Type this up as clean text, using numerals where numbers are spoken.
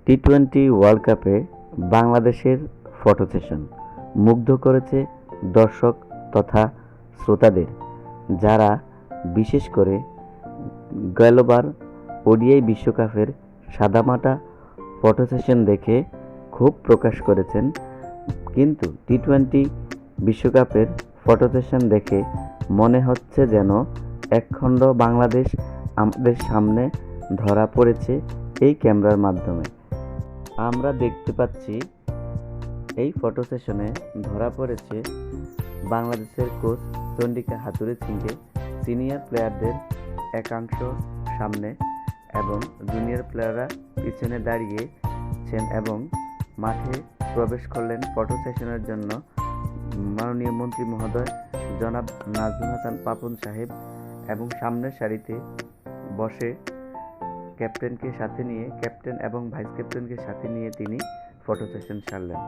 T twenty world কাপে বাংলাদেশের photo session মুগ্ধ করেছে দর্শক তথা শ্রোতাদের, যারা বিশেষ করে গেলবার ওডিআই বিশ্বকাপের সাদামাটা ফটো সেশন দেখে ক্ষোভ প্রকাশ করেছেন। কিন্তু টি-টোয়েন্টি বিশ্বকাপের ফটো সেশন দেখে মনে হচ্ছে যেন একখণ্ড বাংলাদেশ আমাদের সামনে ধরা পড়েছে এই ক্যামেরার মাধ্যমে। আমরা দেখতে পাচ্ছি এই ফটো সেশনে ধরা পড়েছে বাংলাদেশের কোচ চন্ডিকা হাথুরুসিংহে সিংকে সিনিয়র প্লেয়ারদের একাংশ সামনে এবং জুনিয়র প্লেয়াররা পিছনে দাঁড়িয়েছেন এবং মাঠে প্রবেশ করলেন ফটো সেশনের জন্য মাননীয় মন্ত্রী মহোদয় জনাব নাজমুল হাসান পাপন সাহেব, এবং সামনের সারিতে বসে ক্যাপ্টেন এবং ভাইস ক্যাপ্টেনকে সাথে নিয়ে তিনি ফটো সেশন সারলেন।